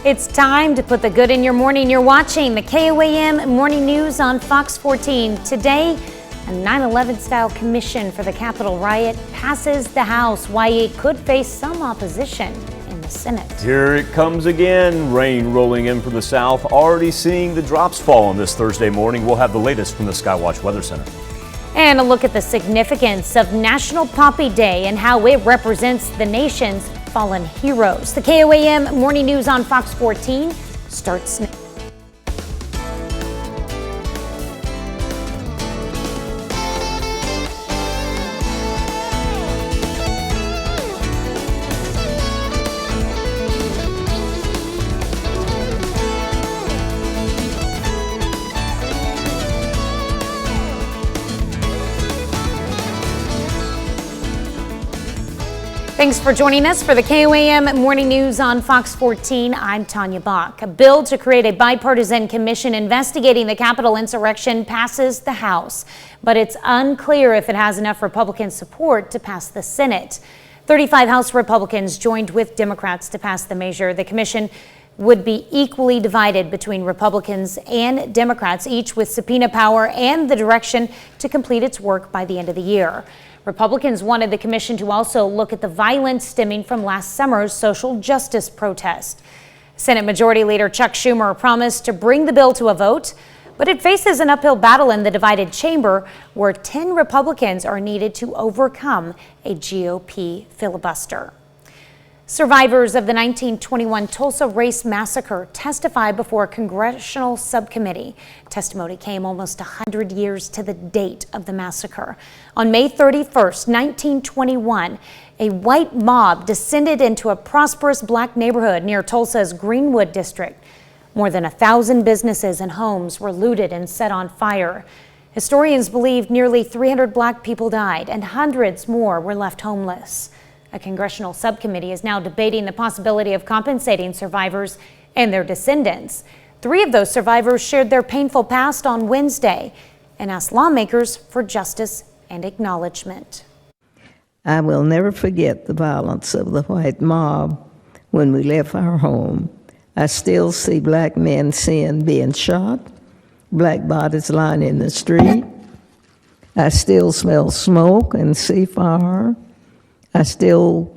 It's time to put the good in your morning. You're watching the KOAM Morning News on Fox 14. Today, a 9/11 style commission for the Capitol riot passes the House, why it could face some opposition in the Senate. Here it comes again. Rain rolling in from the south. Already seeing the drops fall on this Thursday morning. We'll have the latest from the Skywatch Weather Center. And a look at the significance of National Poppy Day and how it represents the nation's fallen heroes. The KOAM Morning News on Fox 14 starts now. Thanks for joining us for the KOAM Morning News on Fox 14. I'm Tanya Bach. A bill to create a bipartisan commission investigating the Capitol insurrection passes the House, but it's unclear if it has enough Republican support to pass the Senate. 35 House Republicans joined with Democrats to pass the measure. The commission would be equally divided between Republicans and Democrats, each with subpoena power and the direction to complete its work by the end of the year. Republicans wanted the commission to also look at the violence stemming from last summer's social justice protest. Senate Majority Leader Chuck Schumer promised to bring the bill to a vote, but it faces an uphill battle in the divided chamber where 10 Republicans are needed to overcome a GOP filibuster. Survivors of the 1921 Tulsa race massacre testified before a congressional subcommittee. Testimony came almost 100 years to the date of the massacre. On May 31st, 1921, a white mob descended into a prosperous black neighborhood near Tulsa's Greenwood district. More than 1,000 businesses and homes were looted and set on fire. Historians believe nearly 300 black people died and hundreds more were left homeless. A congressional subcommittee is now debating the possibility of compensating survivors and their descendants. 3 of those survivors shared their painful past on Wednesday and asked lawmakers for justice and acknowledgement. I will never forget the violence of the white mob when we left our home. I still see black men being shot, black bodies lying in the street. I still smell smoke and see fire. I still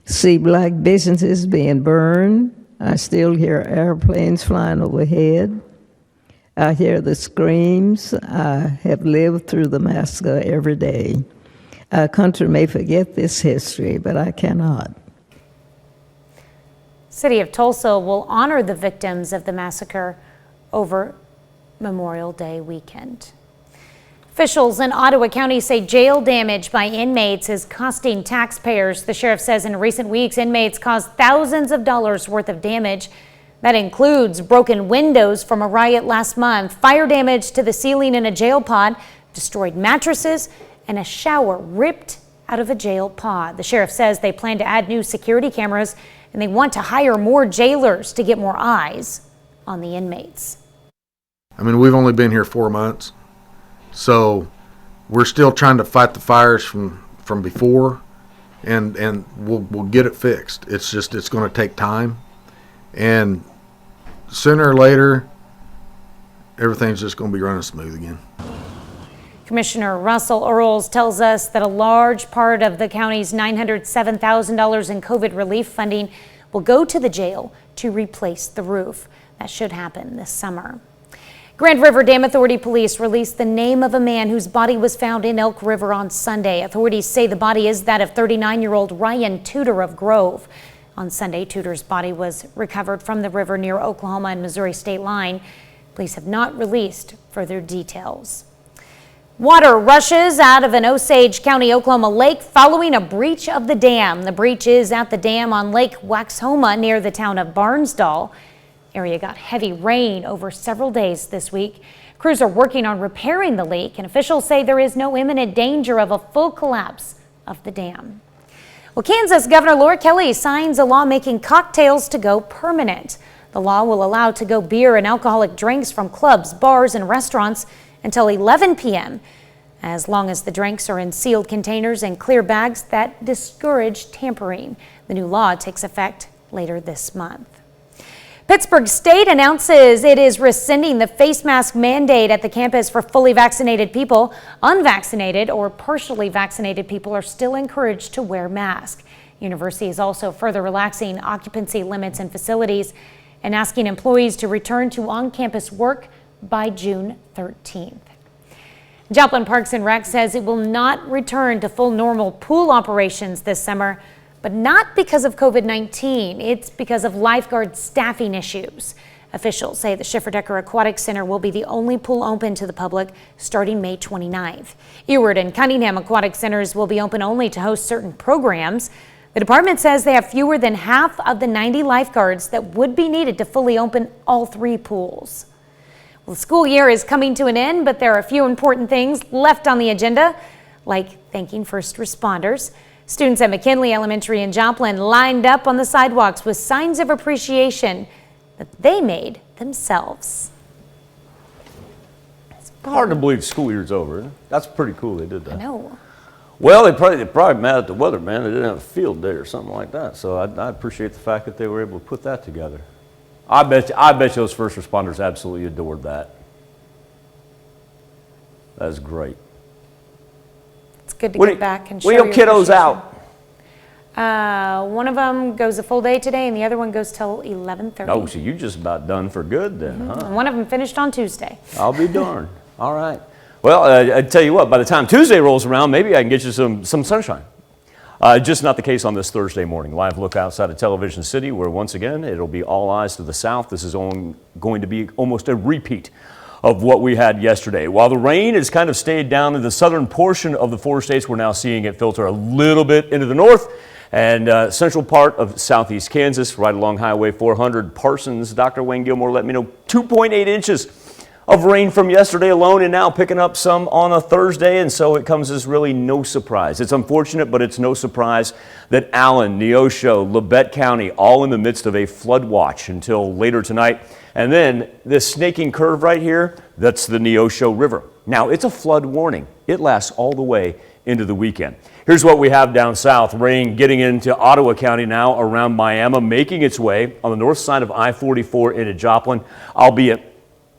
see black businesses being burned. I still hear airplanes flying overhead. I hear the screams. I have lived through the massacre every day. Our country may forget this history, but I cannot. City of Tulsa will honor the victims of the massacre over Memorial Day weekend. Officials in Ottawa County say jail damage by inmates is costing taxpayers. The sheriff says in recent weeks, inmates caused thousands of dollars worth of damage. That includes broken windows from a riot last month, fire damage to the ceiling in a jail pod, destroyed mattresses, and a shower ripped out of a jail pod. The sheriff says they plan to add new security cameras and they want to hire more jailers to get more eyes on the inmates. I mean, we've only been here 4 months. So we're still trying to fight the fires from before, and we'll get it fixed. It's going to take time, and sooner or later, everything's just going to be running smooth again. Commissioner Russell Earls tells us that a large part of the county's $907,000 in COVID relief funding will go to the jail to replace the roof. That should happen this summer. Grand River Dam Authority police released the name of a man whose body was found in Elk River on Sunday. Authorities say the body is that of 39-year-old Ryan Tudor of Grove. On Sunday, Tudor's body was recovered from the river near Oklahoma and Missouri state line. Police have not released further details. Water rushes out of an Osage County, Oklahoma lake following a breach of the dam. The breach is at the dam on Lake Waxahoma near the town of Barnsdall. Area got heavy rain over several days this week. Crews are working on repairing the leak, and officials say there is no imminent danger of a full collapse of the dam. Well, Kansas Governor Laura Kelly signs a law making cocktails to go permanent. The law will allow to-go beer and alcoholic drinks from clubs, bars, and restaurants until 11 p.m. as long as the drinks are in sealed containers and clear bags that discourage tampering. The new law takes effect later this month. Pittsburgh State announces it is rescinding the face mask mandate at the campus for fully vaccinated people. Unvaccinated or partially vaccinated people are still encouraged to wear masks. University is also further relaxing occupancy limits in facilities and asking employees to return to on-campus work by June 13th. Joplin Parks and Rec says it will not return to full normal pool operations this summer, but not because of COVID-19. It's because of lifeguard staffing issues. Officials say the Schifferdecker Aquatic Center will be the only pool open to the public starting May 29th. Ewart and Cunningham Aquatic Centers will be open only to host certain programs. The department says they have fewer than half of the 90 lifeguards that would be needed to fully open all 3 pools. Well, the school year is coming to an end, but there are a few important things left on the agenda, like thanking first responders. Students at McKinley Elementary in Joplin lined up on the sidewalks with signs of appreciation that they made themselves. It's hard to believe school year's over. Isn't it? That's pretty cool they did that. I know. Well, they probably mad at the weather, man. They didn't have a field day or something like that. So I appreciate the fact that they were able to put that together. I bet you those first responders absolutely adored that. That is great. It's good to get back and show when your kiddos out? One of them goes a full day today, and the other one goes till 11:30. Oh, so you just about done for good then, huh? And one of them finished on Tuesday. I'll be darned. All right. Well, I tell you what, by the time Tuesday rolls around, maybe I can get you some sunshine. Just not the case on this Thursday morning. Live look outside of Television City, where once again, it'll be all eyes to the south. This is going to be almost a repeat of what we had yesterday. While the rain has kind of stayed down in the southern portion of the 4 states, we're now seeing it filter a little bit into the north and central part of southeast Kansas, right along Highway 400. Parsons, Dr. Wayne Gilmore let me know 2.8 inches of rain from yesterday alone, and now picking up some on a Thursday, and so it comes as really no surprise. It's unfortunate, but it's no surprise that Allen, Neosho, Labette County, all in the midst of a flood watch until later tonight. And then this snaking curve right here, that's the Neosho River. Now, it's a flood warning. It lasts all the way into the weekend. Here's what we have down south. Rain getting into Ottawa County now around Miami, making its way on the north side of I-44 into Joplin, albeit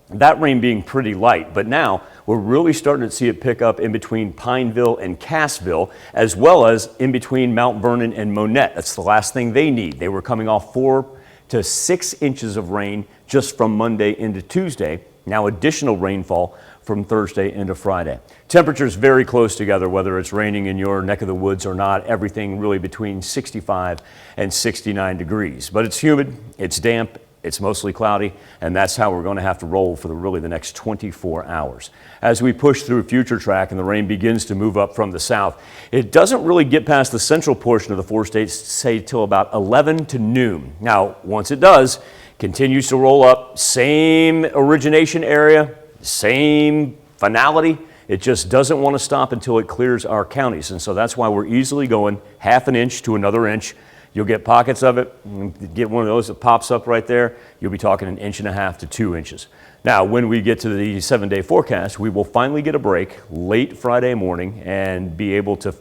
that rain being pretty light, but now we're really starting to see it pick up in between Pineville and Cassville, as well as in between Mount Vernon and Monette. That's the last thing they need. They were coming off 4 to 6 inches of rain just from Monday into Tuesday. Now additional rainfall from Thursday into Friday. Temperatures very close together, whether it's raining in your neck of the woods or not. Everything really between 65 and 69 degrees. But it's humid, it's damp, it's mostly cloudy, and that's how we're going to have to roll for the next 24 hours. As we push through future track and the rain begins to move up from the south, it doesn't really get past the central portion of the 4 states, say till about 11 to noon. Now, once it does, continues to roll up, same origination area, same finality. It just doesn't want to stop until it clears our counties, and so that's why we're easily going half an inch to another inch. You'll get pockets of it, get one of those that pops up right there, you'll be talking 1.5 inches to 2 inches. Now, when we get to the 7-day forecast, we will finally get a break late Friday morning and be able to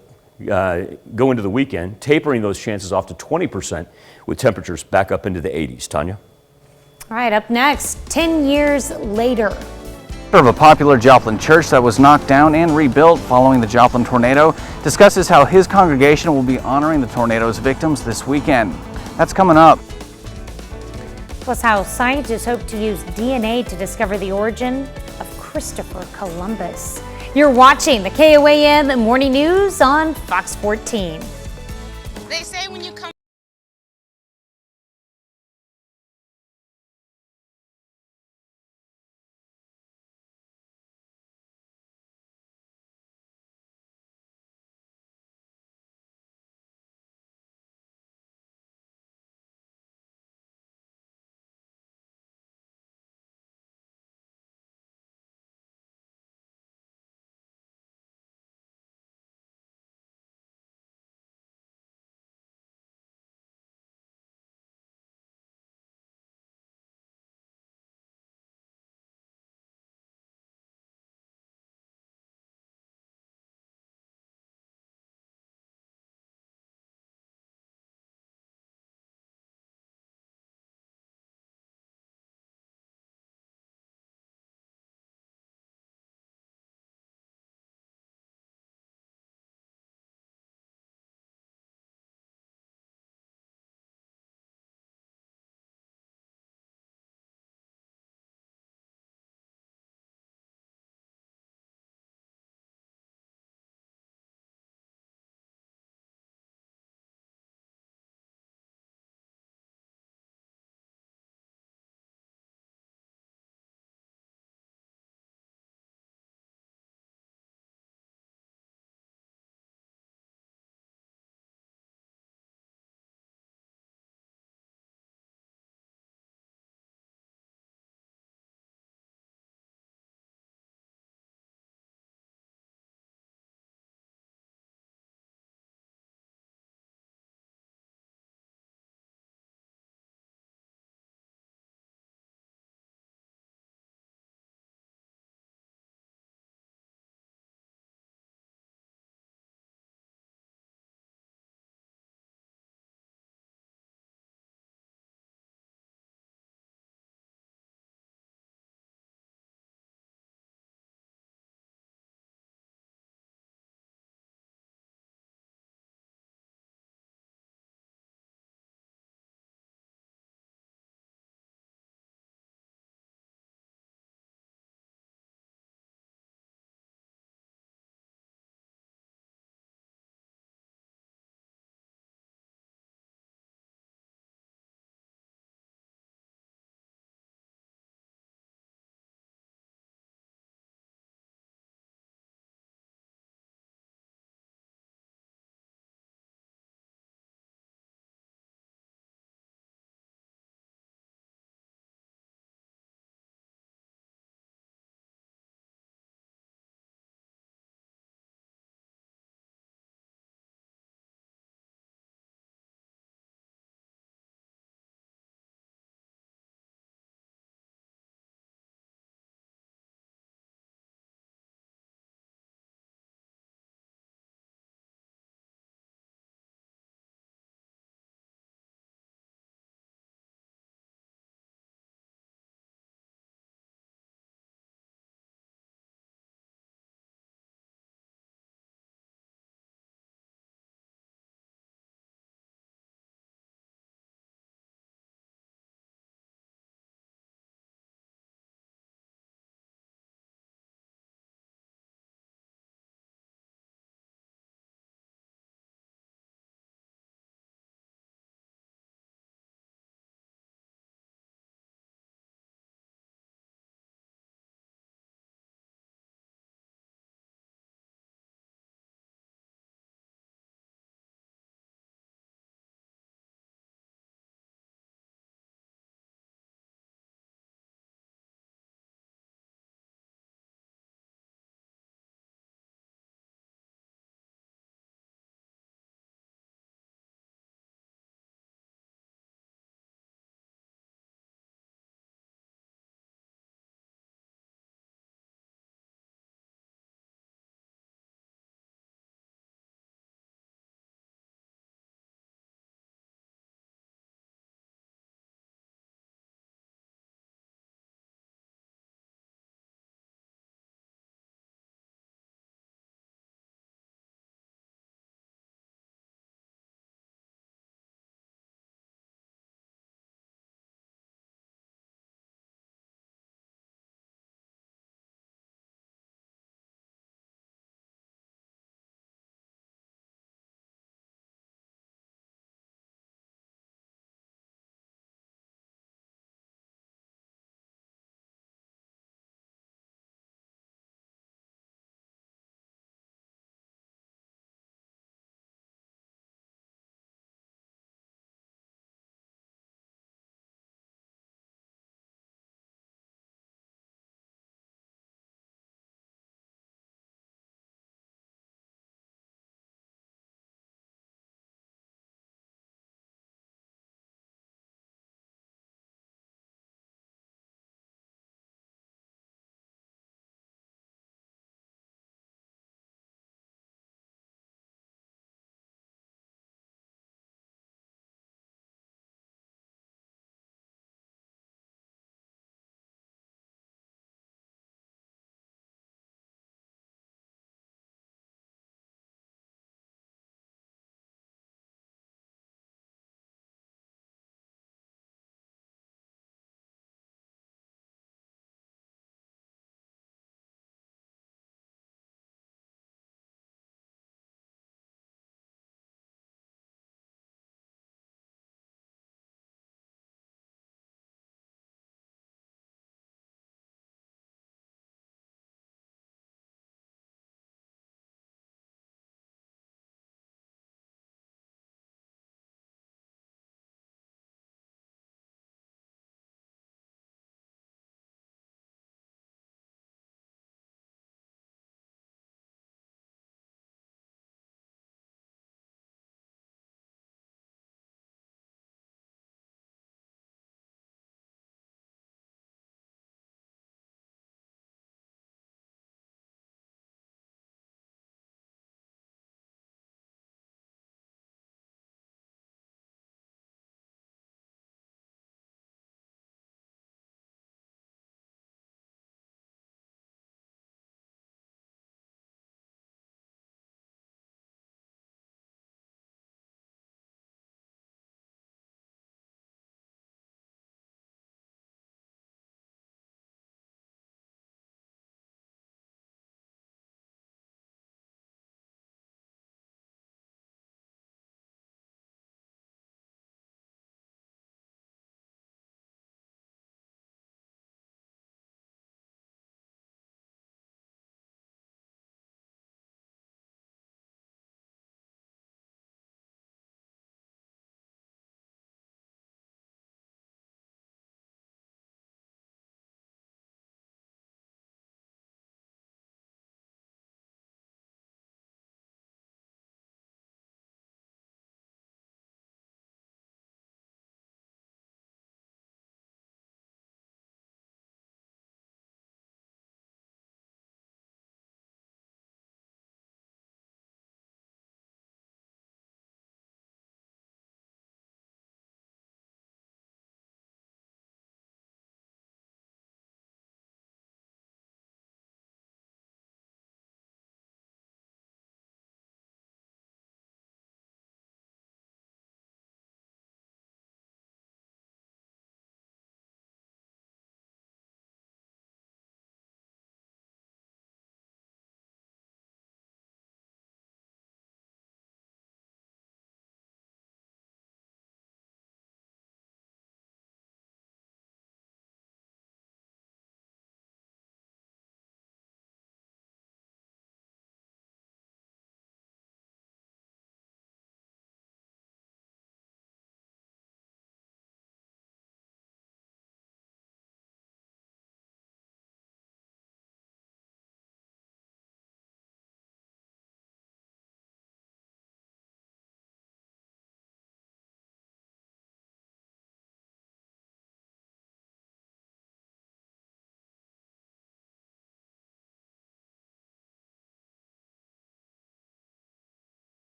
go into the weekend, tapering those chances off to 20% with temperatures back up into the 80s. Tanya? All right, up next, 10 years later. Of a popular Joplin church that was knocked down and rebuilt following the Joplin tornado discusses how his congregation will be honoring the tornado's victims this weekend. That's coming up. Plus how scientists hope to use DNA to discover the origin of Christopher Columbus. You're watching the KOAM Morning News on Fox 14. They say when you come